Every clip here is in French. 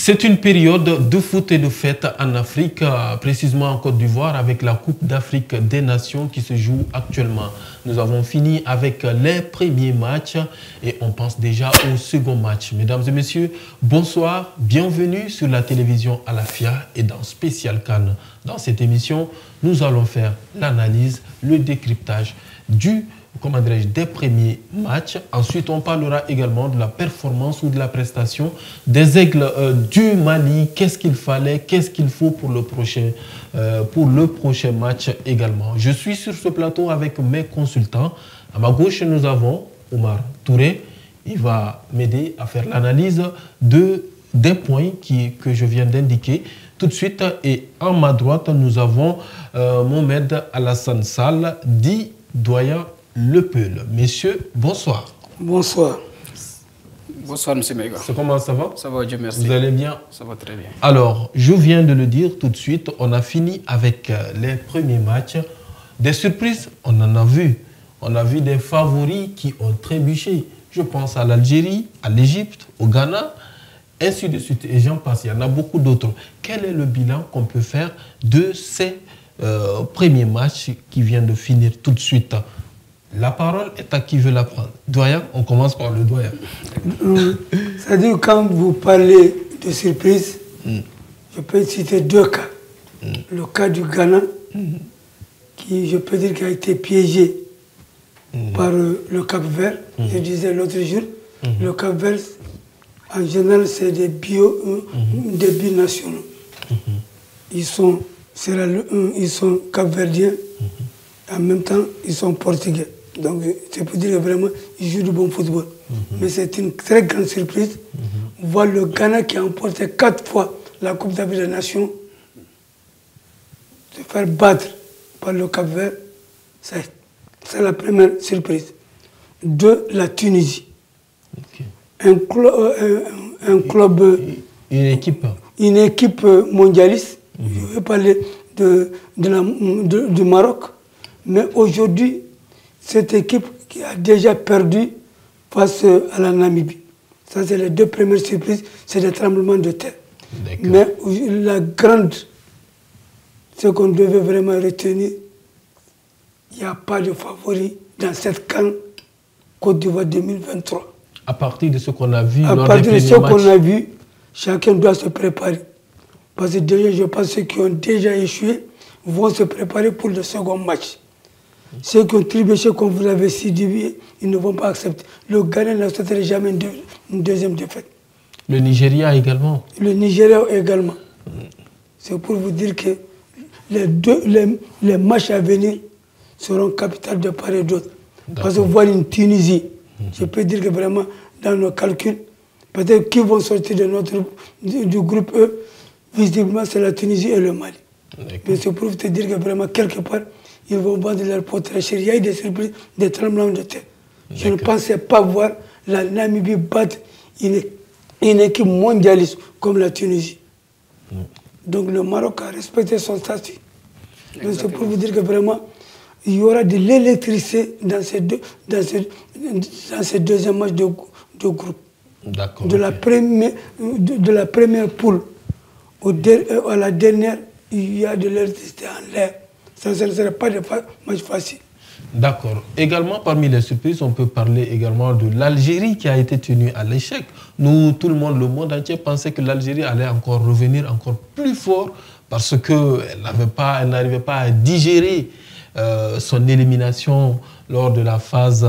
C'est une période de foot et de fête en Afrique, précisément en Côte d'Ivoire, avec la Coupe d'Afrique des Nations qui se joue actuellement. Nous avons fini avec les premiers matchs et on pense déjà au second match. Mesdames et messieurs, bonsoir, bienvenue sur la télévision Alafia et dans Spécial CAN. Dans cette émission, nous allons faire l'analyse, le décryptage des premiers matchs. Ensuite, on parlera également de la performance ou de la prestation des Aigles du Mali. Qu'est-ce qu'il fallait, qu'est-ce qu'il faut pour le prochain match également. Je suis sur ce plateau avec mes consultants. À ma gauche, nous avons Omar Touré. Il va m'aider à faire l'analyse des points que je viens d'indiquer tout de suite. Et à ma droite, nous avons Mohamed Alassane Sall, dit doyen Le Peul. Messieurs, bonsoir. Bonsoir. Bonsoir, monsieur Mega. Comment ça va? Ça va, Dieu merci. Vous allez bien? Ça va très bien. Alors, je viens de le dire tout de suite, on a fini avec les premiers matchs. Des surprises, on en a vu. On a vu des favoris qui ont trébuché. Je pense à l'Algérie, à l'Égypte, au Ghana, ainsi de suite. Et j'en passe, il y en a beaucoup d'autres. Quel est le bilan qu'on peut faire de ces premiers matchs qui viennent de finir tout de suite? La parole est à qui veut la prendre. Doyen, on commence par le doyen. C'est-à-dire, quand vous parlez de surprise, je peux citer deux cas. Le cas du Ghana, qui, je peux dire, qui a été piégé par le Cap-Vert. Je disais l'autre jour, le Cap-Vert, en général, c'est des binationaux. Ils sont cap-verdiens, en même temps, ils sont portugais. Donc, c'est pour dire que vraiment, ils jouent du bon football. Mais c'est une très grande surprise. Voir le Ghana qui a emporté 4 fois la Coupe d'Afrique des Nations se faire battre par le Cap-Vert, c'est la première surprise. 2, la Tunisie. Okay. Une équipe mondialiste. Je vais parler du Maroc. Mais aujourd'hui, cette équipe qui a déjà perdu face à la Namibie. Ça, c'est les 2 premières surprises, c'est des tremblements de terre. Mais la grande, ce qu'on devait vraiment retenir, il n'y a pas de favori dans cette CAN Côte d'Ivoire 2023. À partir de ce qu'on a vu, chacun doit se préparer. Parce que déjà, je pense que ceux qui ont déjà échoué vont se préparer pour le second match. Ceux qui ont trébuché, comme vous l'avez si dit, ils ne vont pas accepter. Le Ghana n'accepterait jamais une deuxième défaite. Le Nigeria également. Le Nigeria également. C'est pour vous dire que les matchs à venir seront capitaux de part et d'autre. Parce que voir une Tunisie, je peux dire que vraiment, dans nos calculs, peut-être qu'ils vont sortir du groupe E, visiblement c'est la Tunisie et le Mali. Mais c'est pour te dire que vraiment, quelque part, ils vont vendre leur peau très cher. Il y a eu des surprises, des tremblements de terre. Je ne pensais pas voir la Namibie battre une équipe mondialiste comme la Tunisie. Donc le Maroc a respecté son statut. Donc c'est pour vous dire que vraiment, il y aura de l'électricité dans ces deuxièmes matchs de groupe. De la première poule à la dernière, il y a de l'électricité en l'air. Ça ne serait pas de match facile. D'accord. Également, parmi les surprises, on peut parler également de l'Algérie qui a été tenue à l'échec. Nous, tout le monde entier pensait que l'Algérie allait encore revenir encore plus fort parce qu'elle n'arrivait pas à digérer son élimination lors de la phase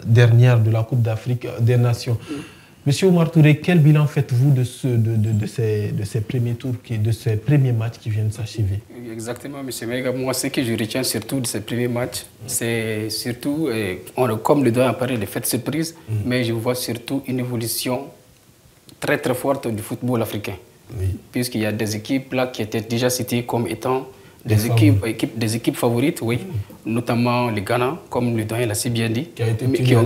dernière de la Coupe d'Afrique des Nations. Monsieur Omar Touré, quel bilan faites-vous de ces premiers tours, de ces premiers matchs qui viennent de s'achever? Exactement, monsieur Mega. Moi, ce que je retiens surtout de ces premiers matchs, c'est surtout, comme le doigt apparaît, des faits surprises, mais je vois surtout une évolution très très forte du football africain. Oui. Puisqu'il y a des équipes là qui étaient déjà citées comme étant des équipes favorites, oui, notamment le Ghana, comme le doyen l'a si bien dit, qui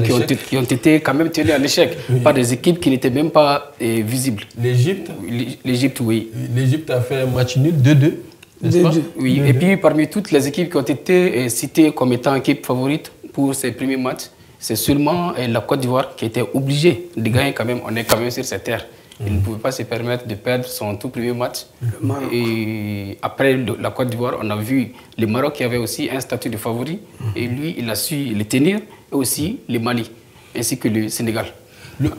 ont été quand même tenues à l'échec par des équipes qui n'étaient même pas visibles. L'Égypte? L'Égypte, oui. L'Égypte a fait un match nul, 2-2, n'est-ce pas? Oui, et puis parmi toutes les équipes qui ont été citées comme étant équipes favorites pour ces premiers matchs, c'est seulement la Côte d'Ivoire qui était obligée de gagner quand même. On est quand même sur cette terre. Il ne pouvait pas se permettre de perdre son tout premier match. Et après la Côte d'Ivoire, on a vu le Maroc qui avait aussi un statut de favori. Et lui, il a su le tenir. Et aussi le Mali, ainsi que le Sénégal.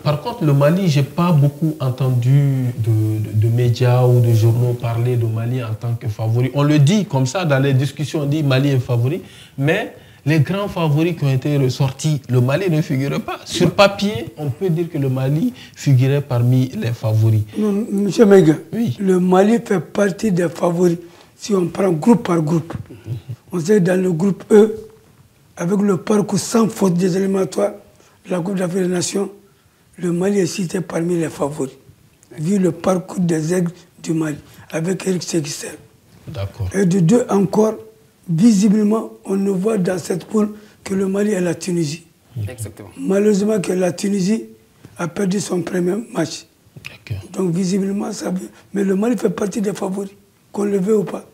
Par contre, le Mali, je n'ai pas beaucoup entendu de médias ou de journaux parler de Mali en tant que favori. On le dit comme ça, dans les discussions, on dit Mali est favori. Mais les grands favoris qui ont été ressortis, le Mali ne figurait pas. Sur papier, on peut dire que le Mali figurait parmi les favoris. Non, M. Mega, oui. Le Mali fait partie des favoris. Si on prend groupe par groupe, on sait dans le groupe E, avec le parcours sans faute des éliminatoires, la Coupe d'Afrique des Nations, le Mali est cité parmi les favoris, vu le parcours des aigles du Mali, avec Eric Séguissel. D'accord. Et de deux encore, visiblement, on ne voit dans cette poule que le Mali et la Tunisie. Exactement. Malheureusement que la Tunisie a perdu son premier match. Donc visiblement, ça veut... Mais le Mali fait partie des favoris, qu'on le veut ou pas.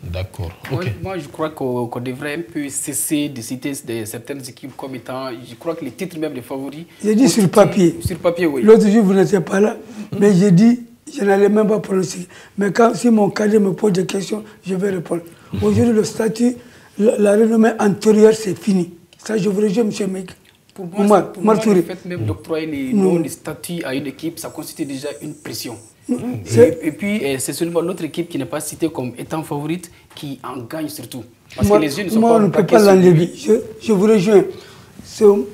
D'accord. Okay. Moi, je crois qu'on devrait un peu cesser de citer certaines équipes comme étant... Je crois que les titres même des favoris... J'ai dit sur papier. Sur papier, oui. L'autre jour, vous n'étiez pas là, mais j'ai dit, je n'allais même pas prononcer. Mais si mon cadre me pose des questions, je vais répondre. Aujourd'hui, le statut, la renommée antérieure, c'est fini. Ça, je vous rejoins, M. Meg. Pour moi, le fait même d'octroyer les statuts à une équipe, ça constitue déjà une pression. Et puis, c'est seulement l'autre équipe qui n'est pas citée comme étant favorite qui en gagne surtout. Parce que les jeunes ne sont on ne peut pas l'enlever. Je vous rejoins.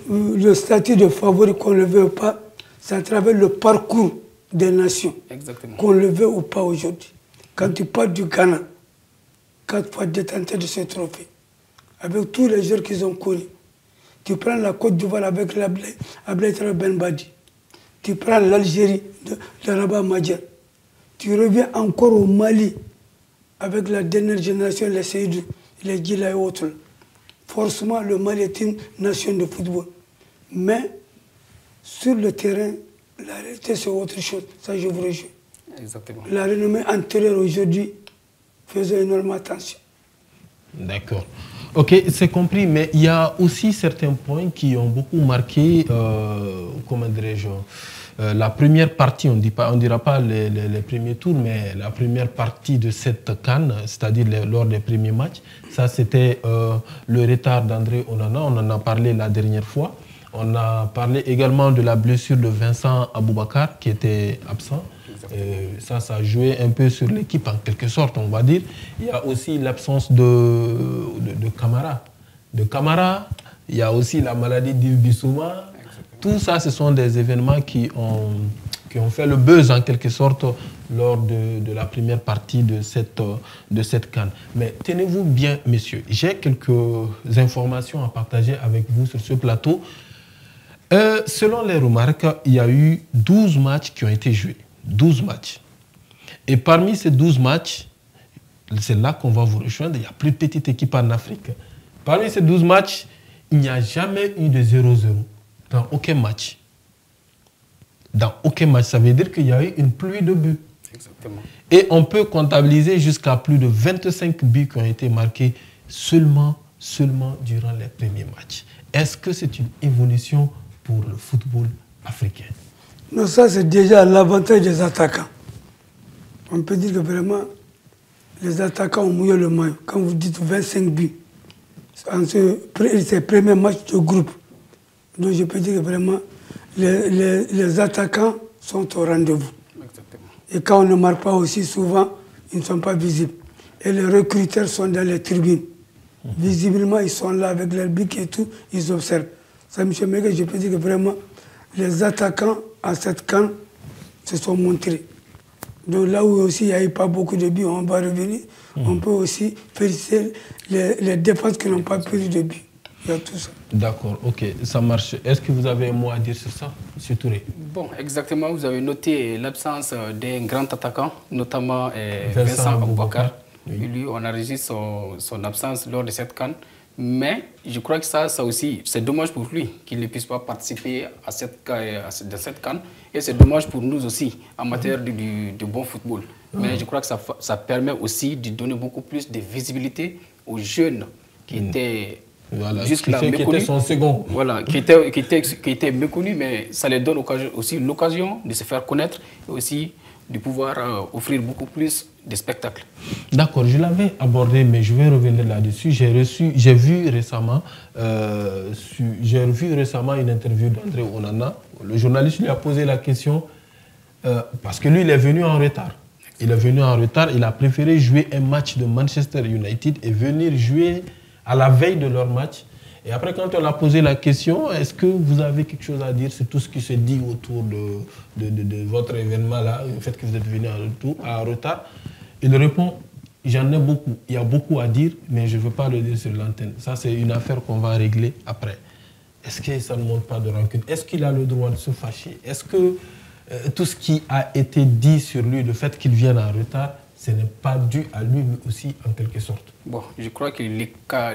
Le statut de favori, qu'on le veut ou pas, c'est à travers le parcours des nations. Exactement. Qu'on le veut ou pas aujourd'hui. Quand tu pars du Ghana, 4 fois détenteur de ce trophée, avec tous les joueurs qu'ils ont connus, tu prends la Côte d'Ivoire avec Ablaïtra Ben Badi. Tu prends l'Algérie de Rabat Madjer. Tu reviens encore au Mali avec la dernière génération, les Seydou, les Gila et autres. Forcément, le Mali est une nation de football. Mais sur le terrain, la réalité, c'est autre chose. Ça, je vous rejoins. Exactement. La renommée antérieure aujourd'hui, faisait énormément attention. D'accord. Ok, c'est compris, mais il y a aussi certains points qui ont beaucoup marqué, comment dirais-je, la première partie, on ne dira pas les premiers tours, mais la première partie de cette CAN, c'est-à-dire lors des premiers matchs. Ça, c'était le retard d'André Onana, on en a parlé la dernière fois. On a parlé également de la blessure de Vincent Aboubakar, qui était absent. Ça a joué un peu sur l'équipe, en quelque sorte, on va dire. Il y a aussi l'absence de Camara. De Camara, il y a aussi la maladie d'Yves Bissouma. Tout ça, ce sont des événements qui ont fait le buzz, en quelque sorte, lors de la première partie de cette CAN. Mais tenez-vous bien, messieurs. J'ai quelques informations à partager avec vous sur ce plateau. Selon les remarques, il y a eu 12 matchs qui ont été joués. 12 matchs. Et parmi ces 12 matchs, c'est là qu'on va vous rejoindre, il y a plus de petites équipes en Afrique. Parmi ces 12 matchs, il n'y a jamais eu de 0-0 dans aucun match. Dans aucun match, ça veut dire qu'il y a eu une pluie de buts. Exactement. Et on peut comptabiliser jusqu'à plus de 25 buts qui ont été marqués seulement durant les premiers matchs. Est-ce que c'est une évolution pour le football africain? Non, ça c'est déjà l'avantage des attaquants. On peut dire que vraiment, les attaquants ont mouillé le maillot. Quand vous dites 25 buts, en ces premiers matchs de groupe, donc je peux dire que vraiment, les attaquants sont au rendez-vous. Et quand on ne marque pas aussi souvent, ils ne sont pas visibles. Et les recruteurs sont dans les tribunes. Visiblement, ils sont là avec leur bic et tout, ils observent. Ça, M. Mega, je peux dire que vraiment, les attaquants à cette CAN se sont montrés. Donc là où aussi il n'y a eu pas beaucoup de buts, on va revenir. On peut aussi féliciter les défenses qui n'ont pas pris de buts. Il y a tout ça. D'accord, ok, ça marche. Est-ce que vous avez un mot à dire sur ça, M. Touré? Bon, exactement, vous avez noté l'absence d'un grand attaquant, notamment Vincent Aboubakar. Oui. Lui, on a enregistré son absence lors de cette CAN. Mais je crois que ça aussi, c'est dommage pour lui qu'il ne puisse pas participer à cette CAN. Et c'est dommage pour nous aussi, en matière de bon football. Mais je crois que ça permet aussi de donner beaucoup plus de visibilité aux jeunes qui étaient Voilà, jusque-là qui était son second. Voilà, qui était méconnu, mais ça leur donne aussi l'occasion de se faire connaître et aussi de pouvoir offrir beaucoup plus de spectacles. D'accord, je l'avais abordé, mais je vais revenir là-dessus. J'ai vu récemment une interview d'André Onana. Le journaliste lui a posé la question parce que lui, il est venu en retard. Il a préféré jouer un match de Manchester United et venir jouer à la veille de leur match. Et après, quand on a posé la question, est-ce que vous avez quelque chose à dire? C'est tout ce qui se dit autour de votre événement-là, le fait que vous êtes venu en retard. Il répond, j'en ai beaucoup, il y a beaucoup à dire, mais je ne veux pas le dire sur l'antenne. Ça, c'est une affaire qu'on va régler après. Est-ce que ça ne montre pas de rancune? Est-ce qu'il a le droit de se fâcher? Est-ce que tout ce qui a été dit sur lui, le fait qu'il vienne en retard, ce n'est pas dû à lui, mais aussi en quelque sorte? Bon, je crois que les cas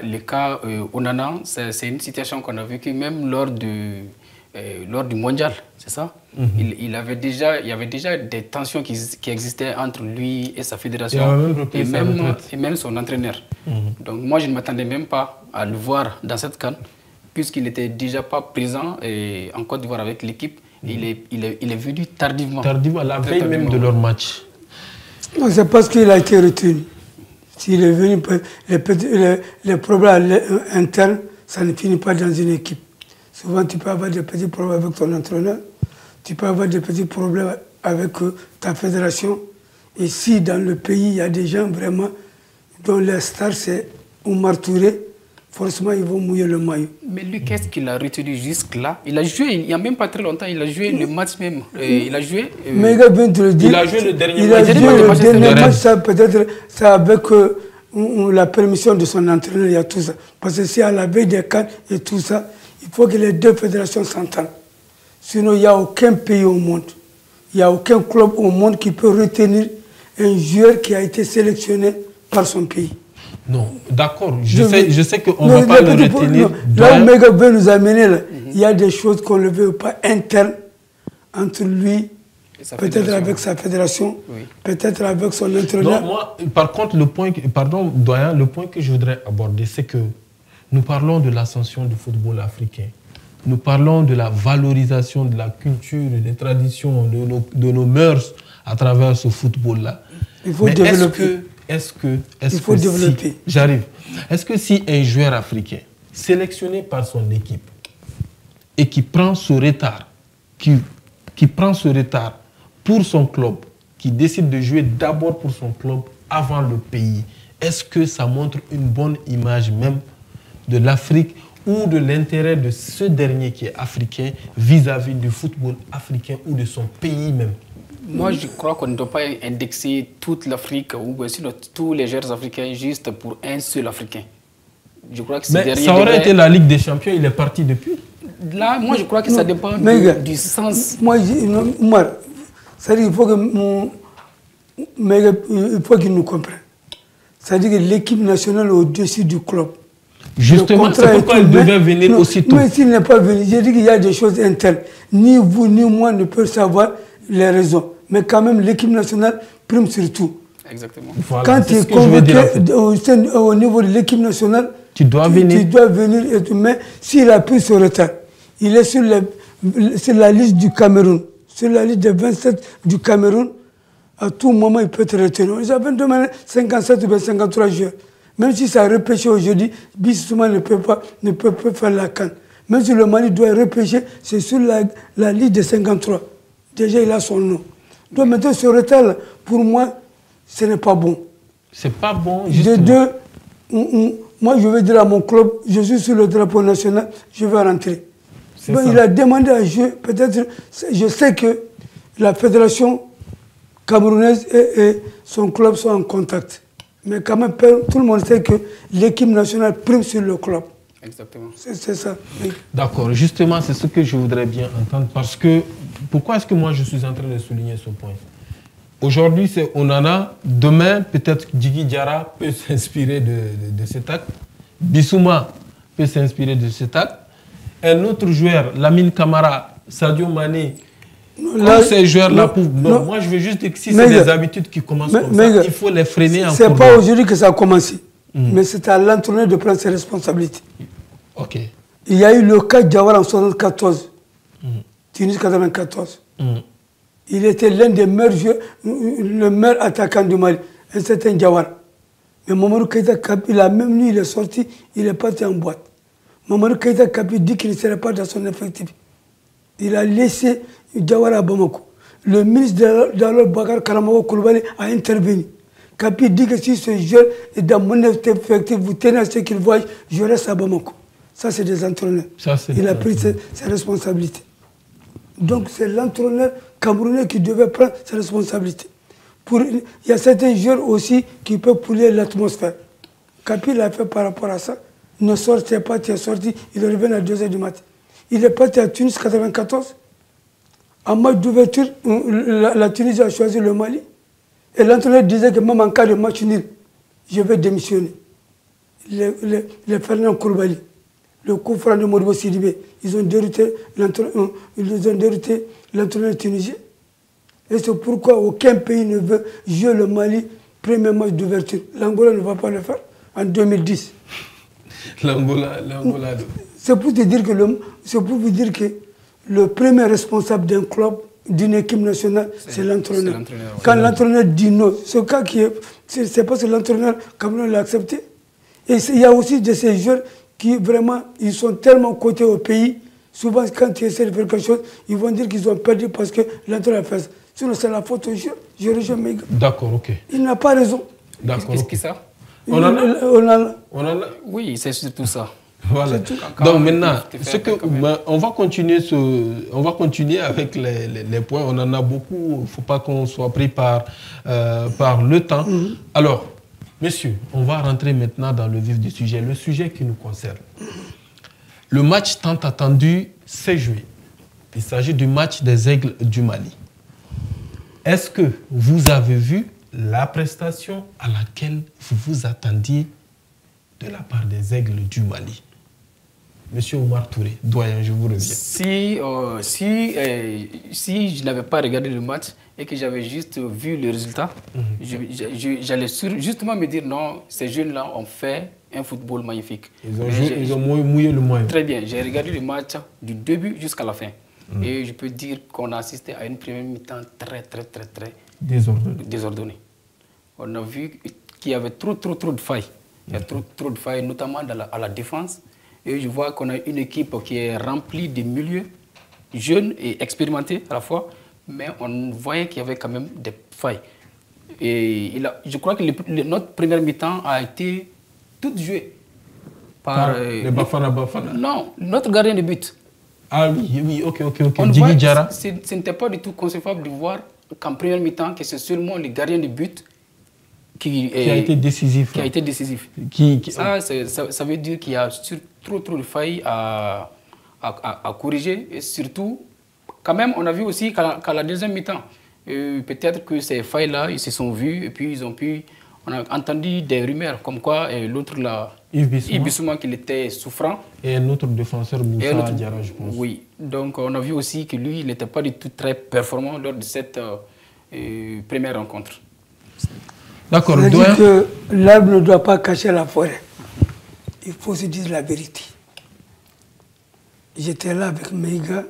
Onana, c'est une situation qu'on a vécue même lors du mondial, c'est ça? Il y avait déjà des tensions qui existaient entre lui et sa fédération et même son entraîneur. Donc moi, je ne m'attendais même pas à le voir dans cette CAN, puisqu'il n'était déjà pas présent en Côte d'Ivoire avec l'équipe. Il est venu tardivement. Tardivement, la veille même de leur match. C'est parce qu'il a été retenu. S'il est venu, les problèmes internes, ça ne finit pas dans une équipe. Souvent, tu peux avoir des petits problèmes avec ton entraîneur, tu peux avoir des petits problèmes avec ta fédération. Et si dans le pays, il y a des gens vraiment dont les stars, c'est Oumar Touré, forcément, ils vont mouiller le maillot. Mais lui, qu'est-ce qu'il a retenu jusque-là? Il a joué, il n'y a même pas très longtemps, il a joué le match même. Il a joué... Mais il vient de le dire. Il a joué le dernier match. Il a joué le dernier match, ça peut-être, ça avec la permission de son entraîneur, il y a tout ça. Parce que si à la veille des CAN et tout ça, il faut que les deux fédérations s'entendent. Sinon, il n'y a aucun pays au monde, il n'y a aucun club au monde qui peut retenir un joueur qui a été sélectionné par son pays. Non, d'accord. Je sais qu'on ne va pas le retenir. Là où Mega veut nous amener, là, il y a des choses qu'on ne veut pas internes entre lui, peut-être avec sa fédération, peut-être avec son entraîneur. Non, moi, par contre, le point que je voudrais aborder, c'est que nous parlons de l'ascension du football africain. Nous parlons de la valorisation de la culture, des traditions, de nos mœurs à travers ce football-là. Il faut développer. Il faut développer. J'arrive. Est-ce que si un joueur africain sélectionné par son équipe et qui prend ce retard, qui prend ce retard pour son club, qui décide de jouer d'abord pour son club avant le pays, est-ce que ça montre une bonne image même de l'Afrique ou de l'intérêt de ce dernier qui est africain vis-à-vis du football africain ou de son pays même? Moi, je crois qu'on ne doit pas indexer toute l'Afrique ou sinon tous les joueurs africains juste pour un seul Africain. Je crois que mais ça aurait été la Ligue des Champions, il est parti depuis. Là, moi, je crois que ça dépend du sens. Moi, Omar, c'est-à-dire il faut qu'il nous comprenne. C'est-à-dire que l'équipe nationale est au-dessus du club. Justement, c'est pourquoi il devait venir aussitôt. Mais s'il n'est pas venu, j'ai dit qu'il y a des choses internes. Ni vous, ni moi ne peut savoir les raisons. Mais quand même, l'équipe nationale prime sur tout. Exactement. Voilà, quand tu es convoqué au niveau de l'équipe nationale, tu dois venir. Tu dois venir. Mais s'il a pris ce retard, il est sur la liste du Cameroun, sur la liste des 27 du Cameroun, à tout moment, il peut être retenu. Ils avaient demandé 57 ou 53 joueurs. Même si ça a repêché aujourd'hui, Bissouma ne peut pas faire la CAN. Même si le Mali doit repêcher, c'est sur la liste des 53. Déjà, il a son nom. Donc maintenant, ce retard, pour moi, ce n'est pas bon. C'est pas bon, justement. Moi, je vais dire à mon club, je suis sur le drapeau national, je vais rentrer. Donc, il a demandé à jouer, peut-être, je sais que la fédération camerounaise et son club sont en contact. Mais quand même, tout le monde sait que l'équipe nationale prime sur le club. Exactement. C'est ça. Oui. D'accord. Justement, c'est ce que je voudrais bien entendre. Parce que, pourquoi est-ce que moi, je suis en train de souligner ce point? Aujourd'hui, c'est Onana. Demain, peut-être Djigui Diarra peut s'inspirer de cet acte. Bissouma peut s'inspirer de cet acte. Un autre joueur, Lamine Camara, Sadio Mané, ces joueurs-là, moi je veux juste dire que si c'est des habitudes qui commencent comme ça, il faut les freiner en cours. Ce n'est pas aujourd'hui que ça a commencé, mais c'est à l'entraîneur de prendre ses responsabilités. Ok. Il y a eu le cas Diawara en 74, Tunis 94. Il était l'un des meilleurs joueurs, le meilleur attaquant du Mali, un certain Diawara. Mais Mamadou Keïta Kapi, la même nuit, il est sorti, il est parti en boîte. Mamadou Keïta Kapi dit qu'il ne serait pas dans son effectif. Il a laissé Diawara à Bamako. Le ministre d'alors, Bakar Karamako Koulibaly, a intervenu. Kapi dit que si ce jeune est dans mon effectif, vous tenez à ce qu'il voit, je reste à Bamako. Ça, c'est des entraîneurs. Il a pris ses responsabilités. Donc, c'est l'entraîneur camerounais qui devait prendre ses responsabilités. Il y a certains joueurs aussi qui peuvent polluer l'atmosphère. Kapi l'a fait par rapport à ça. Ne sortez pas, tu es sorti, il revient à 2h du matin. Il est parti à Tunis 94. En match d'ouverture, la Tunisie a choisi le Mali. Et l'entraîneur disait que même en cas de match nul, je vais démissionner. Les Fernand Koulibaly, le coup franc de Modibo Sidibé, ils ont dérouté l'entraîneur tunisien. Et c'est pourquoi aucun pays ne veut jouer le Mali, premier match d'ouverture. L'Angola ne va pas le faire en 2010. L'Angola. C'est pour vous dire que le premier responsable d'un club, d'une équipe nationale, c'est l'entraîneur. Quand l'entraîneur dit non, ce cas qui est, c'est parce que l'entraîneur Cameroun l'a accepté. Et il y a aussi de ces joueurs qui vraiment, ils sont tellement cotés au pays. Souvent, quand ils essaient de faire quelque chose, ils vont dire qu'ils ont perdu parce que l'entraîneur a fait ça. Sinon, c'est la faute au joueur. Je rejoins mes gars. D'accord, ok. Il n'a pas raison. D'accord. Qu'est-ce que ça? On en a. Oui, c'est surtout ça. Voilà. Donc maintenant, on va continuer avec les points. On en a beaucoup. Il ne faut pas qu'on soit pris par le temps. Alors, messieurs, on va rentrer maintenant dans le vif du sujet, le sujet qui nous concerne. Le match tant attendu s'est joué. Il s'agit du match des Aigles du Mali. Est-ce que vous avez vu la prestation à laquelle vous vous attendiez de la part des Aigles du Mali? Monsieur Omar Touré, doyen, je vous reviens. Si je n'avais pas regardé le match et que j'avais juste vu le résultat, j'allais justement me dire non, ces jeunes-là ont fait un football magnifique. Ils ont mouillé le maillot. Très bien, j'ai regardé le match du début jusqu'à la fin. Et je peux dire qu'on a assisté à une première mi-temps très désordonnée. On a vu qu'il y avait trop de failles. Il y a trop de failles, notamment à la défense. Et je vois qu'on a une équipe qui est remplie de milieux jeunes et expérimentés à la fois, mais on voyait qu'il y avait quand même des failles. Et je crois que notre première mi-temps a été toute jouée par... les Bafana. Non, notre gardien de but. Ah oui, ok. Djigui Diarra. Ce n'était pas du tout concevable de voir qu'en première mi-temps, que c'est seulement le gardien de but qui a été décisif. Ça veut dire qu'il y a trop de failles à corriger. Et surtout, quand même, on a vu aussi qu'à la deuxième mi-temps, peut-être que ces failles-là, ils se sont vus et puis on a entendu des rumeurs comme quoi l'autre là, Yves Bissouma, qu'il était souffrant. Et un autre défenseur, Moussa Diarra, je pense. Oui, donc on a vu aussi que lui, il n'était pas du tout très performant lors de cette première rencontre. D'accord. On dit que l'arbre ne doit pas cacher la forêt. Il faut se dire la vérité. J'étais là avec mes gars.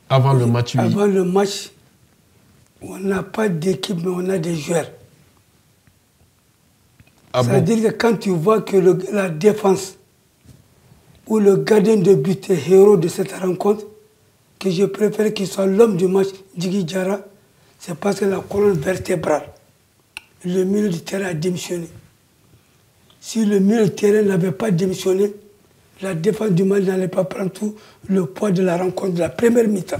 Avant le match, oui. Avant le match, on n'a pas d'équipe, mais on a des joueurs. C'est-à-dire que quand tu vois que la défense ou le gardien de but est héros de cette rencontre, que je préfère qu'il soit l'homme du match, Djigui Diarra, c'est parce que la colonne vertébrale, le milieu du terrain a démissionné. Si le milieu du terrain n'avait pas démissionné, la défense du Mali n'allait pas prendre tout le poids de la rencontre de la première mi-temps.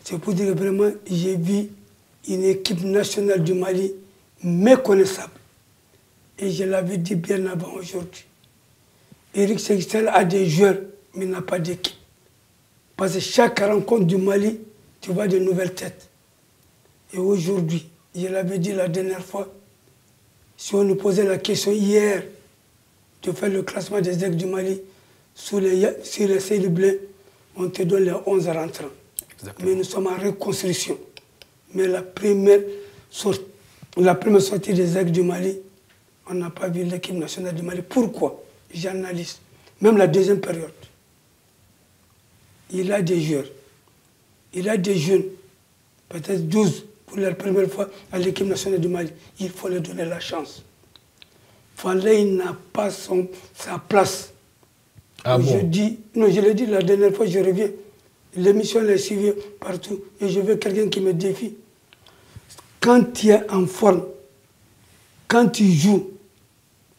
C'est pour dire que vraiment, j'ai vu une équipe nationale du Mali méconnaissable. Et je l'avais dit bien avant aujourd'hui. Eric Sextel a des joueurs, mais n'a pas d'équipe. Parce que chaque rencontre du Mali, tu vois de nouvelles têtes. Et aujourd'hui, je l'avais dit la dernière fois, si on nous posait la question hier de faire le classement des aigles du Mali sur les Seyli Blé, on te donne les 11 rentrants. Exactement. Mais nous sommes en reconstruction. Mais la première sortie des aigles du Mali, on n'a pas vu l'équipe nationale du Mali. Pourquoi? j'analyse. Même la deuxième période. Il a des joueurs. Il a des jeunes. Peut-être 12 pour la première fois à l'équipe nationale du Mali. Il faut leur donner la chance. Falaye n'a pas sa place. Ah bon? Je l'ai dit la dernière fois, je reviens. L'émission est suivie partout et je veux quelqu'un qui me défie. Quand tu es en forme, quand tu joues,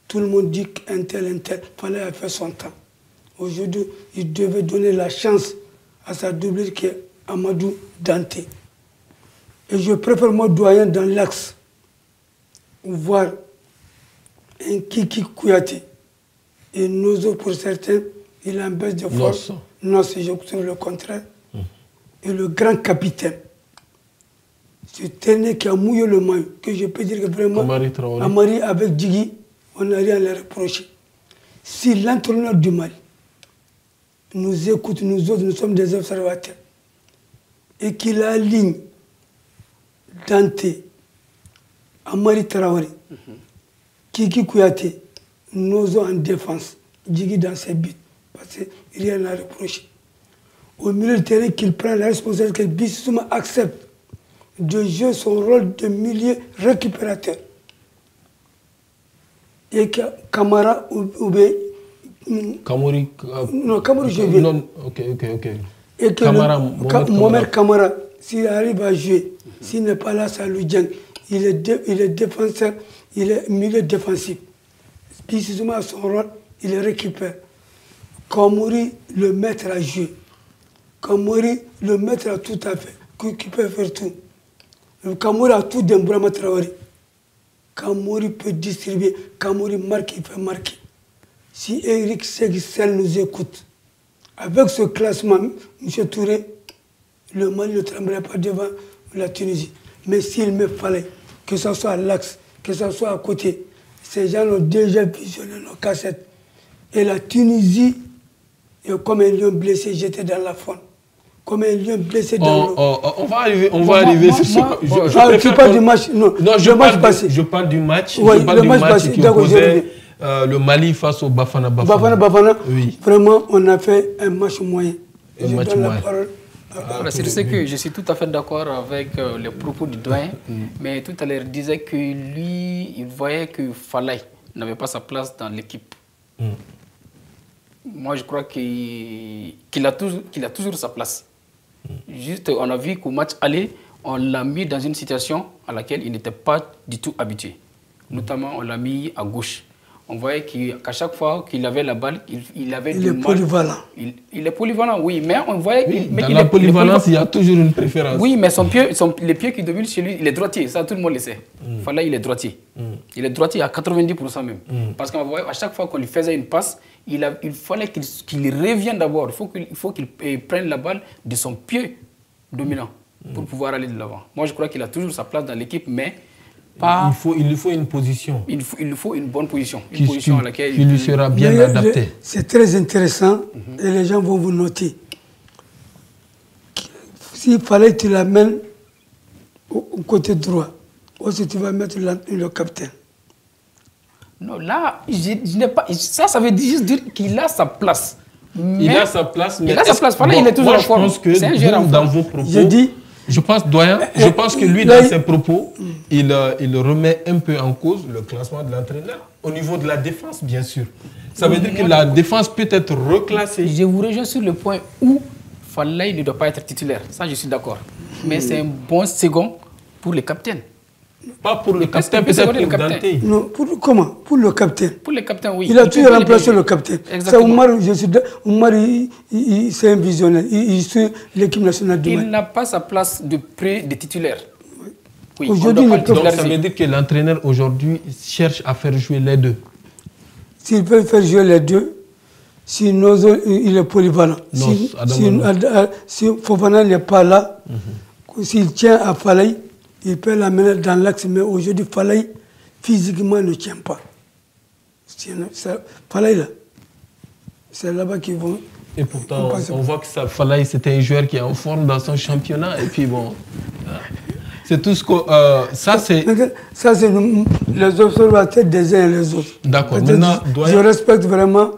tout le monde dit qu'un tel, Falaye a fait son temps. Aujourd'hui, il devait donner la chance à sa doublure qui est Amadou Dante. Et je préfère moi doyen dans l'axe, voir un Kiki Kouyaté et Nozo pour certains, il a un baisse de force. Non, c'est je trouve le contraire. Et le grand capitaine, c'est Téné qui a mouillé le maillot, que je peux dire que vraiment, Amari avec Djigui, on n'a rien à les reprocher. Si l'entraîneur du Mali nous écoute, nous autres, nous sommes des observateurs, et qu'il aligne Dante, Amari Traoré, Kiki Kouyaté, Nozo en défense, Djigui dans ses buts, parce qu'il n'y a rien à reprocher. Au milieu du terrain, qu'il prend la responsabilité, que Bissouma accepte de jouer son rôle de milieu récupérateur. Et que Kamara ou bien... Kamori... Non, Kamori, je vais. Non, ok. Et que Mohamed Kamara, s'il arrive à jouer, s'il n'est pas là, ça lui gêne. Il est défenseur, il est milieu défensif. Bissouma a son rôle, il le récupère. Kamori, le maître à jouer. Kamori, le maître a tout à fait, qui peut faire tout. Kamori a tout d'Embrama Traoré. Kamori peut distribuer, Kamori marque, il fait marquer. Si Eric Segisel nous écoute, avec ce classement, M. Touré, le Mali ne tremblerait pas devant la Tunisie. Mais s'il me fallait, que ce soit à l'axe, que ce soit à côté, ces gens ont déjà visionné nos cassettes. Et la Tunisie, comme un lion blessé, j'étais dans la faune. Comme un lion blessé dans l'eau. On va arriver sur ce... Tu parles du match? Non, je parle du match. Oui, je parle du match qui opposait le Mali face au Bafana. Bafana, oui. Vraiment, on a fait un match moyen. Un match moyen. C'est ce que je suis tout à fait d'accord avec les propos du doyen, mais tout à l'heure il disait que lui, il voyait que Falaye n'avait pas sa place dans l'équipe. Moi, je crois qu'il a toujours sa place. Juste, on a vu qu'au match aller, on l'a mis dans une situation à laquelle il n'était pas du tout habitué. Notamment, on l'a mis à gauche. On voyait qu'à chaque fois qu'il avait la balle, il avait du mal. Il est polyvalent. Il est polyvalent, oui, mais on voyait qu'il... Dans la polyvalence, il y a toujours une préférence. Oui, mais les pieds qui dominent chez lui, il est droitier, ça tout le monde le sait. Falaye, il est droitier. Il est droitier à 90% même. Parce qu'on voyait, à chaque fois qu'on lui faisait une passe, il fallait qu'il revienne d'abord. Il faut qu'il prenne la balle de son pied dominant pour pouvoir aller de l'avant. Moi, je crois qu'il a toujours sa place dans l'équipe, mais... Il lui faut une position. Il lui faut une bonne position. Une position à laquelle qui lui sera bien adaptée. C'est très intéressant et les gens vont vous noter. S'il fallait que tu l'amènes au côté droit, ou si tu vas mettre le capitaine. Non, là, je n'ai pas. Ça veut juste dire qu'il a sa place. Il a sa place, mais. Il a sa place. Il est toujours en forme. Je pense que dans vos propos. Je dis. Je pense, doyen, je pense que lui, dans ses propos, il remet un peu en cause le classement de l'entraîneur au niveau de la défense, bien sûr. Ça veut dire que la défense peut être reclassée. Je vous rejoins sur le point où Falaye ne doit pas être titulaire. Ça, je suis d'accord. Mais c'est un bon second pour le capitaine. Pas pour le capitaine, peut-être pour Dante. Non, comment? Pour le capitaine. Pour le capitaine, oui. Il a toujours remplacé le capitaine. Exactement. Oumar, c'est un visionnaire. Il suit l'équipe nationale du Mali. Il n'a pas sa place de près des titulaires. Oui, aujourd'hui, donc ça veut dire que l'entraîneur aujourd'hui cherche à faire jouer les deux. S'il peut faire jouer les deux, si Nozo, il est polyvalent. Si Fofana n'est pas là, s'il tient à Falaye, il peut l'amener dans l'axe, mais aujourd'hui, Falaye, physiquement, ne tient pas. Falaye, là, c'est là-bas qu'ils vont... Et pourtant, on voit que Falaye, c'était un joueur qui est en forme dans son championnat. Et puis bon, C'est tout ce que... ça, c'est les observateurs des uns et les autres. D'accord. Je respecte vraiment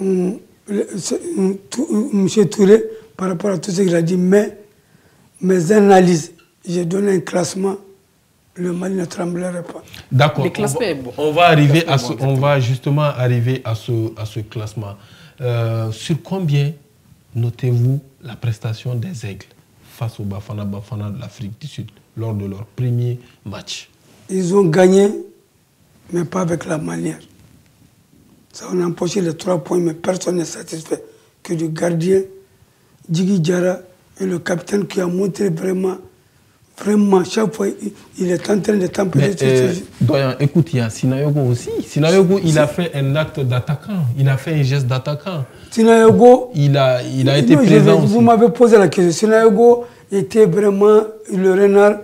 M. Touré par rapport à tout ce qu'il a dit, mais mes analyses, j'ai donné un classement, le Mali ne tremblerait pas. D'accord. On va justement arriver à ce classement. Sur combien notez-vous la prestation des Aigles face au Bafana Bafana de l'Afrique du Sud lors de leur premier match? Ils ont gagné, mais pas avec la manière. Ça, on a empoché les 3 points, mais personne n'est satisfait que du gardien, Djigui Diarra, et le capitaine qui a montré vraiment, chaque fois, il est en train de tempérer. Doyen, écoute, il y a Sinayogo aussi. Sinayogo, il a fait un acte d'attaquant. Il a fait un geste d'attaquant. Sinayogo, il a été présent aussi. Vous m'avez posé la question. Sinayogo était vraiment le renard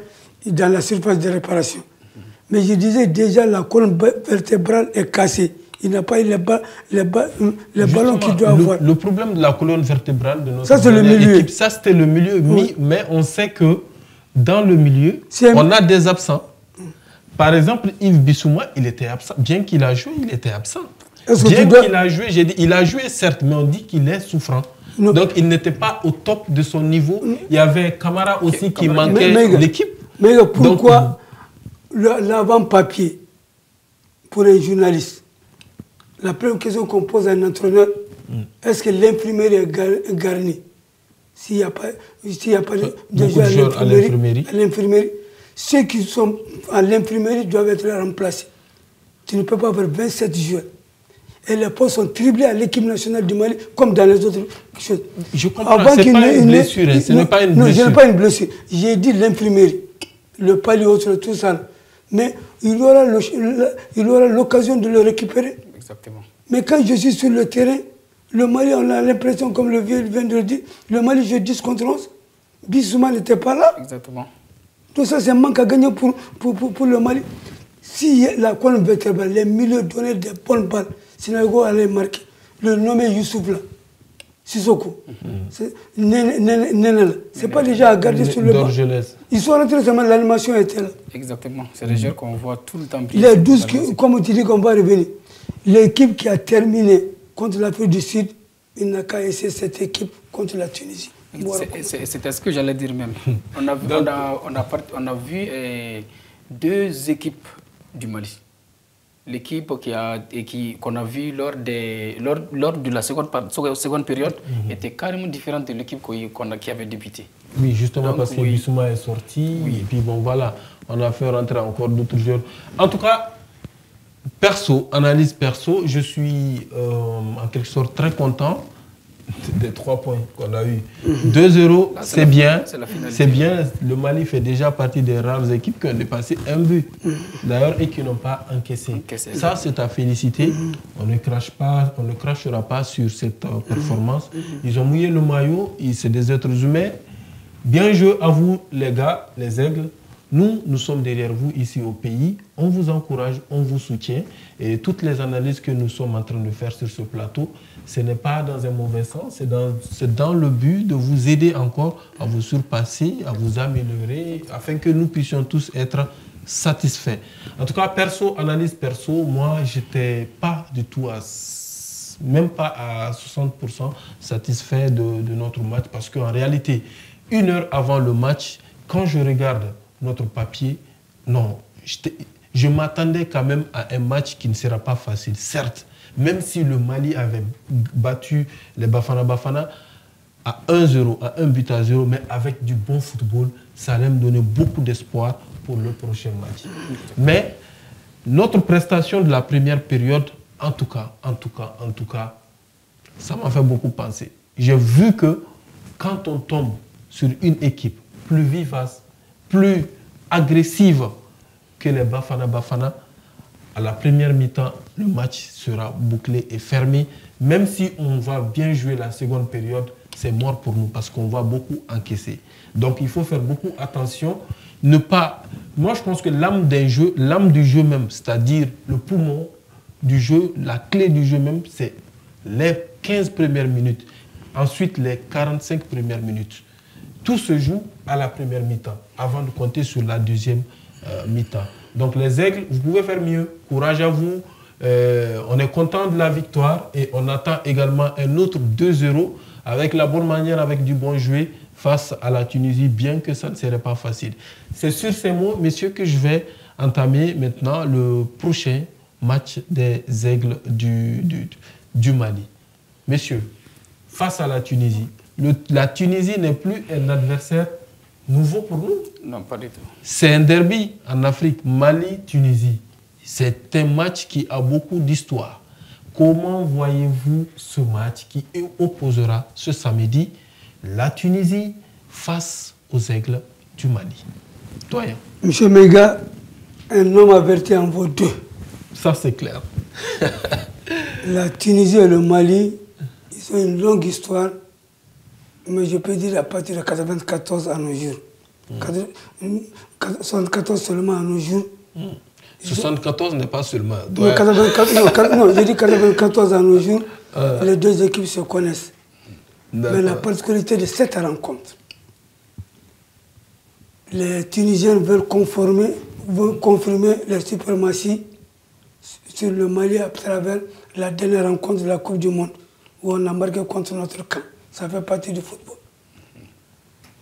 dans la surface de réparation. Mais je disais déjà, la colonne vertébrale est cassée. Il n'a pas eu les ballons qu'il doit avoir. Le problème de la colonne vertébrale de notre équipe, ça c'était le milieu. Oui. Mais on sait que dans le milieu, on a des absents. Par exemple, Yves Bissouma, il était absent. Bien qu'il a joué, il était absent. Bien qu'il a joué, j'ai dit, il a joué certes, mais on dit qu'il est souffrant. Non. Donc il n'était pas au top de son niveau. Il y avait Camara aussi qui manquait l'équipe. Mais pourquoi l'avant-papier pour un journaliste? La première question qu'on pose à un entraîneur, est-ce que l'imprimerie est garnie? S'il n'y a pas de joueurs à l'infirmerie, ceux qui sont à l'imprimerie doivent être remplacés. Tu ne peux pas avoir 27 joueurs. Et les postes sont triplés à l'équipe nationale du Mali, comme dans les autres choses. Je comprends, ce n'est pas une blessure. Non, je n'ai pas une blessure. J'ai dit l'imprimerie, le palier, tout ça. Mais il aura l'occasion de le récupérer. Exactement. Mais quand je suis sur le terrain, le Mali, on a l'impression, comme le vieux vient de le dire, le Mali joue 10 contre 11. Bissouma n'était pas là. Exactement. Tout ça, c'est un manque à gagner pour le Mali. Si la colonne vertébrale, les milieux donnaient des bonnes balles, Sinagogo allait marquer. Le nommé Youssouf là, Sissoko, Nenel, c'est pas déjà à garder sur le banc. Ils sont rentrés seulement, l'animation était là. Exactement, c'est les joueurs qu'on voit tout le temps. Les 12, comme tu dis qu'on va revenir, l'équipe qui a terminé contre l'Afrique du Sud, il n'a qu'à essayer cette équipe contre la Tunisie. C'était ce que j'allais dire même. On a vu 2 équipes du Mali. L'équipe qu'on a vue lors de la seconde période était carrément différente de l'équipe qui avait débuté. Oui, justement. Donc, parce que Bissouma est sorti, et puis bon voilà, on a fait rentrer encore d'autres joueurs. En tout cas, analyse perso, je suis en quelque sorte très content des 3 points qu'on a eu. 2-0, c'est bien. C'est bien. Le Mali fait déjà partie des rares équipes qui ont dépassé un but. D'ailleurs, et qui n'ont pas encaissé. Ça, c'est à féliciter. On ne crachera pas sur cette performance. Ils ont mouillé le maillot. C'est des êtres humains. Bien joué à vous, les gars, les Aigles. Nous sommes derrière vous ici au pays. On vous encourage, on vous soutient. Et toutes les analyses que nous sommes en train de faire sur ce plateau, ce n'est pas dans un mauvais sens, c'est dans le but de vous aider encore à vous surpasser, à vous améliorer, afin que nous puissions tous être satisfaits. En tout cas, analyse perso, moi, je n'étais pas du tout même pas à 60% satisfait de notre match, parce qu'en réalité, 1 heure avant le match, quand je regarde notre papier, non, je m'attendais quand même à un match qui ne sera pas facile, certes. Même si le Mali avait battu les Bafana Bafana à 1-0, à 1-0, mais avec du bon football, ça allait me donner beaucoup d'espoir pour le prochain match. Mais notre prestation de la première période, en tout cas, ça m'a fait beaucoup penser. J'ai vu que quand on tombe sur une équipe plus vivace, plus agressive que les Bafana Bafana, à la première mi-temps, le match sera bouclé et fermé. Même si on va bien jouer la seconde période, c'est mort pour nous parce qu'on va beaucoup encaisser. Donc il faut faire beaucoup attention. Moi je pense que l'âme du jeu même, c'est-à-dire le poumon du jeu, la clé du jeu même, c'est les 15 premières minutes. Ensuite les 45 premières minutes. Tout se joue à la première mi-temps. avant de compter sur la deuxième mi-temps. Donc les Aigles, vous pouvez faire mieux. Courage à vous. On est content de la victoire et on attend également un autre 2-0 avec la bonne manière, avec du bon jouet face à la Tunisie, bien que ça ne serait pas facile. C'est sur ces mots, messieurs, que je vais entamer maintenant le prochain match des Aigles du Mali. Messieurs, face à la Tunisie, la Tunisie n'est plus un adversaire nouveau pour nous. Non, pas du tout. C'est un derby en Afrique, Mali-Tunisie. C'est un match qui a beaucoup d'histoire. Comment voyez-vous ce match qui opposera ce samedi la Tunisie face aux Aigles du Mali? Doyen. Monsieur Mega, un homme averti en vaut deux. Ça, c'est clair. La Tunisie et le Mali, ils ont une longue histoire, mais je peux dire à partir de 1994 à nos jours. 74 seulement à nos jours. 74 n'est pas seulement. Non, 94, non, j'ai dit 94 à nos jours, les deux équipes se connaissent. Mais la particularité de cette rencontre, les Tunisiens veulent confirmer leur suprématie sur le Mali à travers la dernière rencontre de la Coupe du Monde, où on a marqué contre notre camp. Ça fait partie du football.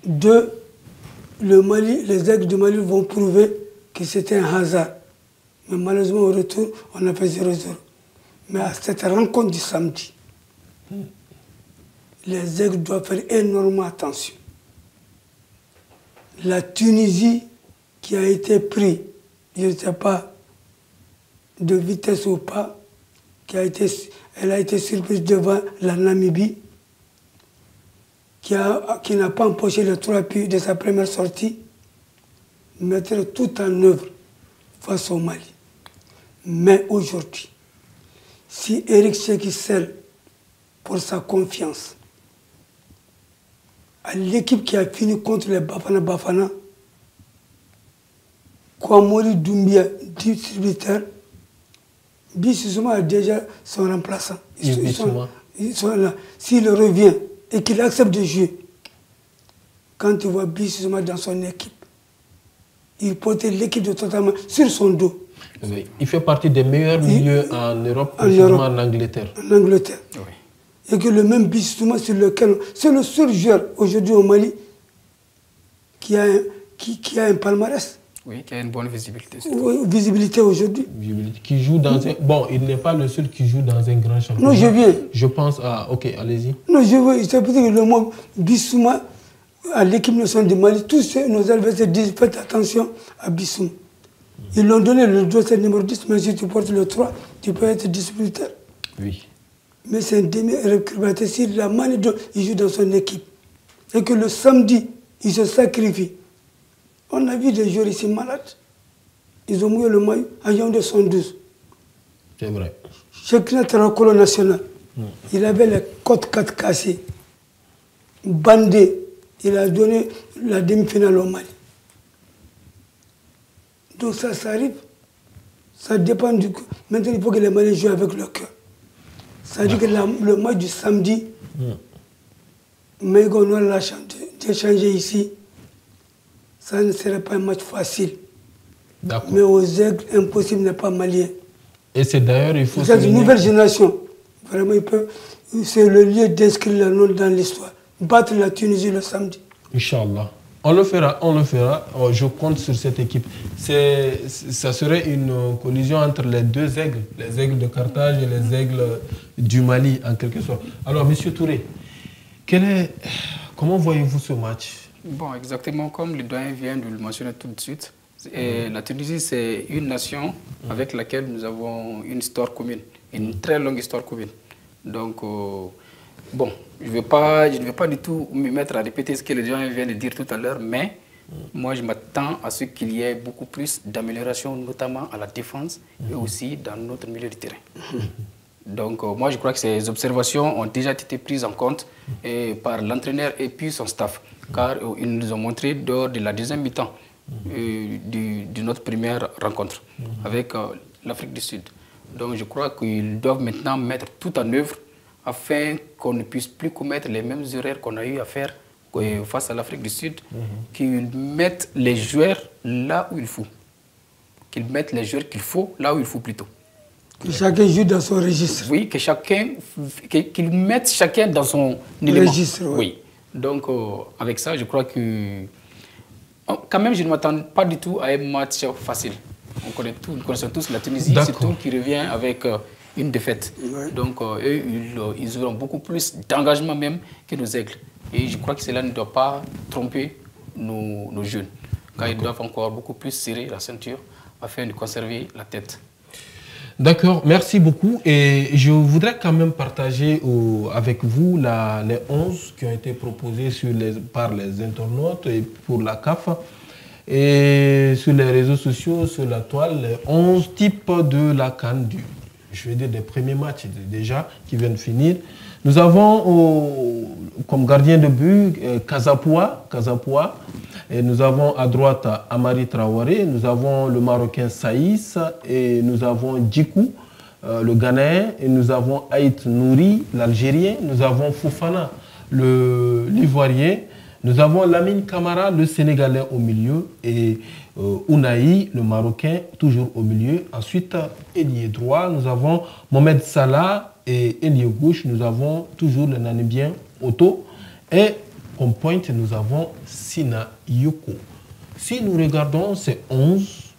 Deux, les Aigles du Mali vont prouver que c'était un hasard. Mais malheureusement, au retour, on a fait 0-0. Mais à cette rencontre du samedi, les Aigles doivent faire énormément attention. La Tunisie, qui a été prise, je ne sais pas, de vitesse ou pas, elle a été surprise devant la Namibie, qui n'a pas empoché les 3 buts de sa première sortie, mettre tout en œuvre face au Mali. Mais aujourd'hui, si Eric Séki scelle pour sa confiance à l'équipe qui a fini contre les Bafana, Kouamori Doumbia, distributeur, Bissouma a déjà son remplaçant. Ils sont là. S'il revient et qu'il accepte de jouer, quand tu vois Bissouma dans son équipe, il porte l'équipe de totalement sur son dos. Oui. Il fait partie des meilleurs milieux en Europe, en Angleterre. En Angleterre. Oui. Et que le même Bissouma sur lequel... C'est le seul joueur aujourd'hui au Mali qui a un palmarès. Oui, qui a une bonne visibilité. Oui, visibilité aujourd'hui. Qui joue dans un... Bon, il n'est pas le seul qui joue dans un grand championnat. Non, je viens. Je pense à... Ok, allez-y. Non, je veux... C'est pour dire que le mot Bissouma, à l'équipe nationale du Mali, tous nos adversaires disent faites attention à Bissouma. Ils l'ont donné le dossier numéro 10, mais si tu portes le 3, tu peux être distributeur. Oui. Mais c'est un demi-recruteur. Si la manager, il joue dans son équipe, et que le samedi, il se sacrifie. On a vu des joueurs ici malades. Ils ont mouillé le maillot à Yaoundé 112. C'est vrai. Chacun était au colo national. Il avait les côtes 4 cassées. Bandé, il a donné la demi-finale au Mali. Donc ça arrive. Ça dépend du coup. Maintenant, il faut que les Maliens jouent avec le cœur. Ça dit que le match du samedi, mais on a la chance d'échanger ici. Ça ne serait pas un match facile. Mais aux Aigles, impossible n'est pas malien. Et c'est d'ailleurs, il faut... C'est une nouvelle génération. Vraiment, c'est le lieu d'inscrire le nom dans l'histoire. Battre la Tunisie le samedi. Inch'Allah. On le fera, on le fera. Oh, je compte sur cette équipe. Ça serait une collision entre les deux aigles, les aigles de Carthage et les aigles du Mali, en quelque sorte. Alors, Monsieur Touré, comment voyez-vous ce match? Bon, exactement comme le doyen vient de le mentionner tout de suite. Et la Tunisie, c'est une nation avec laquelle nous avons une histoire commune, une très longue histoire commune. Donc, bon, je ne vais pas du tout me mettre à répéter ce que le doyen vient de dire tout à l'heure, mais moi, je m'attends à ce qu'il y ait beaucoup plus d'amélioration, notamment à la défense et aussi dans notre milieu de terrain. Donc, moi, je crois que ces observations ont déjà été prises en compte par l'entraîneur et puis son staff, car ils nous ont montré lors de la deuxième mi-temps de notre première rencontre avec l'Afrique du Sud. Donc, je crois qu'ils doivent maintenant mettre tout en œuvre afin qu'on ne puisse plus commettre les mêmes erreurs qu'on a eu à faire face à l'Afrique du Sud, qu'ils mettent les joueurs là où il faut. Qu'ils mettent les joueurs qu'il faut là où il faut plutôt. Que chacun joue dans son registre. Oui, qu'ils mettent chacun dans son élément. Registre, oui. Donc, avec ça, je crois que... Quand même, je ne m'attends pas du tout à un match facile. Nous connaissons tous la Tunisie, surtout qui revient avec une défaite. Ouais. Donc, eux, ils auront beaucoup plus d'engagement même que nos aigles. Et je crois que cela ne doit pas tromper nos jeunes. Quand ils doivent encore beaucoup plus serrer la ceinture afin de conserver la tête. D'accord, merci beaucoup. Et je voudrais quand même partager avec vous les 11 qui ont été proposés par les internautes et pour la CAF. Et sur les réseaux sociaux, sur la toile, les 11 types de la CAN, je vais dire des premiers matchs déjà qui viennent finir. Nous avons comme gardien de but Kazapoua. Et nous avons à droite Amari Traoré, nous avons le Marocain Saïs, et nous avons Djikou, le Ghanéen, et nous avons Aït Nouri, l'Algérien, nous avons Fofana, l'Ivoirien, nous avons Lamine Camara, le Sénégalais au milieu, et Ounahi, le Marocain, toujours au milieu. Ensuite, ailier droit, nous avons Mohamed Salah, et ailier gauche, nous avons toujours le Namibien Otto, et comme pointe, nous avons Sina Yoko. Si nous regardons ces 11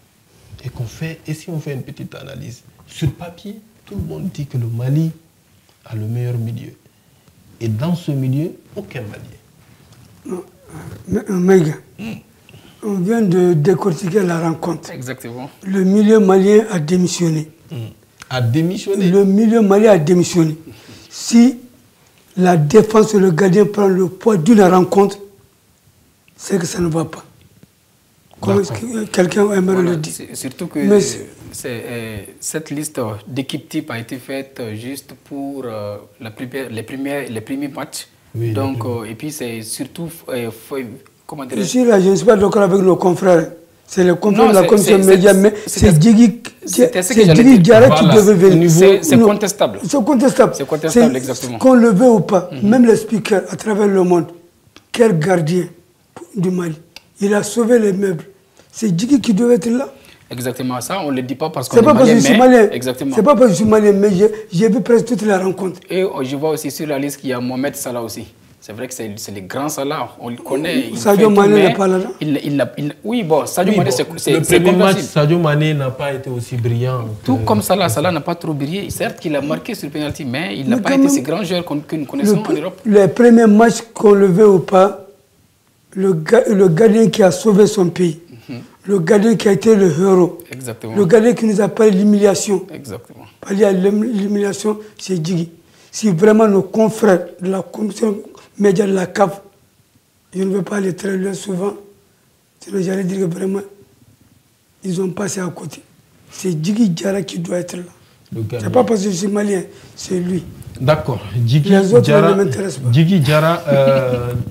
et si on fait une petite analyse, sur papier, tout le monde dit que le Mali a le meilleur milieu. Et dans ce milieu, aucun Malien. Maïga, on vient de décortiquer la rencontre. Exactement. Le milieu malien a démissionné. A démissionné? Le milieu malien a démissionné. Si la défense et le gardien prennent le poids d'une rencontre, c'est que ça ne va pas. Comme quelqu'un aimerait le dire. Surtout que cette liste d'équipes type a été faite juste pour les premiers matchs. Oui, donc, et puis c'est surtout... comment dire... Ici, là, je ne suis pas d'accord avec nos confrères. C'est le confrère de la commission média, mais c'est Djigui Diarra qui devait venir. C'est contestable. C'est contestable. C'est contestable, exactement. Qu'on le veut ou pas, même les speakers à travers le monde, quel gardien du Mali. Il a sauvé les meubles. C'est Djigui qui devait être là. Exactement, ça, on ne le dit pas parce qu'on est malien. C'est pas parce que je suis malien, mais j'ai vu presque toutes les rencontres. Et je vois aussi sur la liste qu'il y a Mohamed Salah aussi. C'est vrai que c'est le grand Salah, on le connaît. Sadio Mané n'est pas là. Oui, bon, Sadio Mané, c'est le premier match, Sadio Mané n'a pas été aussi brillant. Tout comme Salah, Salah n'a pas trop brillé. Certes qu'il a marqué sur le penalty, mais il n'a pas été ce grand joueur que nous connaissons en Europe. Les premiers matchs, qu'on le veut ou pas, le gardien qui a sauvé son pays, le gardien qui a été le héros, exactement. Le gardien qui nous a parlé de l'humiliation. Exactement. Parlé à l'humiliation, c'est Djigui. Si vraiment nos confrères de la commission média de la CAF, je ne veux pas aller très loin souvent, sinon j'allais dire que vraiment, ils ont passé à côté. C'est Djigui Diarra qui doit être là. C'est pas parce que je suis malien, c'est lui. D'accord. Djigui Diarra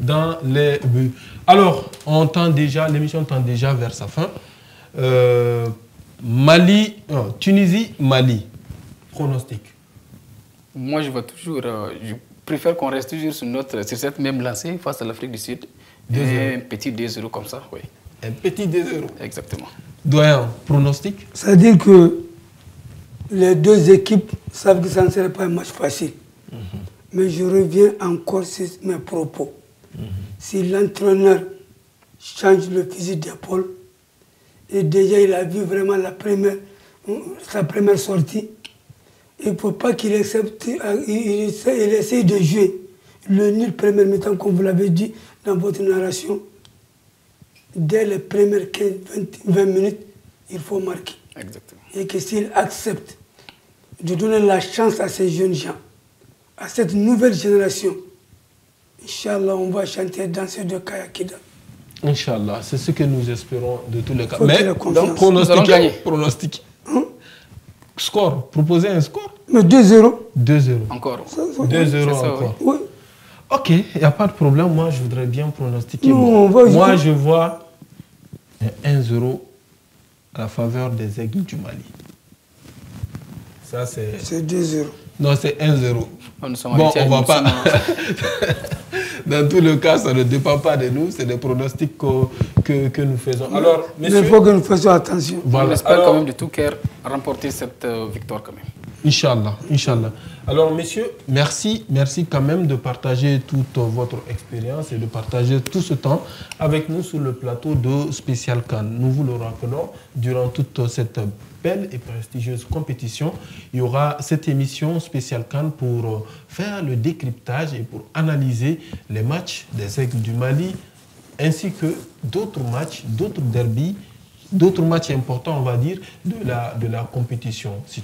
dans les buts. Alors, l'émission tend déjà vers sa fin. Tunisie, Mali. Pronostic. Moi, je vois toujours... je préfère qu'on reste toujours sur cette même lancée face à l'Afrique du Sud. Un petit 2-0 comme ça, oui. Un petit 2-0. Exactement. Doyen, pronostic? C'est-à-dire que les deux équipes savent que ça ne serait pas un match facile. Mais je reviens encore sur mes propos. Si l'entraîneur change le fusil d'épaule, et déjà il a vu vraiment sa première sortie, il ne faut pas qu'il accepte, il essaye de jouer le nul premier mi-temps, comme vous l'avez dit dans votre narration. Dès les premières 15-20 minutes, il faut marquer. Exactement. Et que s'il accepte de donner la chance à ces jeunes gens, à cette nouvelle génération, Inch'Allah, on va chanter et danser de Kayakida. Inch'Allah, c'est ce que nous espérons de tous les cas. Mais donc, pronostic. Score, proposer un score? Mais 2-0. 2-0. Encore. 2-0 encore. Oui. Ok, il n'y a pas de problème. Moi, je voudrais bien pronostiquer. Non, moi, je vois 1-0 à la faveur des Aigles du Mali. Ça, c'est... C'est 2-0. Non, c'est 1-0. Bon, on va pas... Dans tous les cas, ça ne dépend pas de nous, c'est des pronostics que nous faisons. Alors, messieurs, mais il faut que nous fassions attention. On espère quand même de tout cœur remporter cette victoire quand même. Inch'Allah, Inch'Allah. Alors, messieurs, merci quand même de partager toute votre expérience et de partager tout ce temps avec nous sur le plateau de Spécial CAN. Nous vous le rappelons, durant toute cette belle et prestigieuse compétition, il y aura cette émission Spécial CAN pour faire le décryptage et pour analyser les matchs des Aigles du Mali, ainsi que d'autres matchs, d'autres derbys, d'autres matchs importants, on va dire, de la compétition. C'est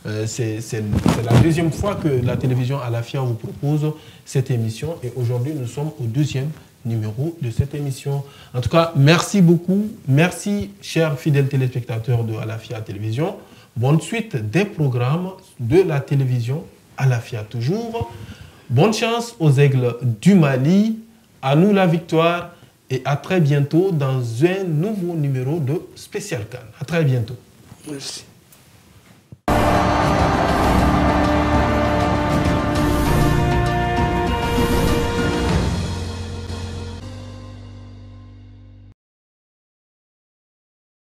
la deuxième fois que la télévision Alafia vous propose cette émission et aujourd'hui, nous sommes au deuxième numéro de cette émission. En tout cas, merci beaucoup. Merci, chers fidèles téléspectateurs de Alafia Télévision. Bonne suite des programmes de la télévision Alafia toujours. Bonne chance aux Aigles du Mali. À nous la victoire. Et à très bientôt dans un nouveau numéro de Spécial CAN. À très bientôt. Merci.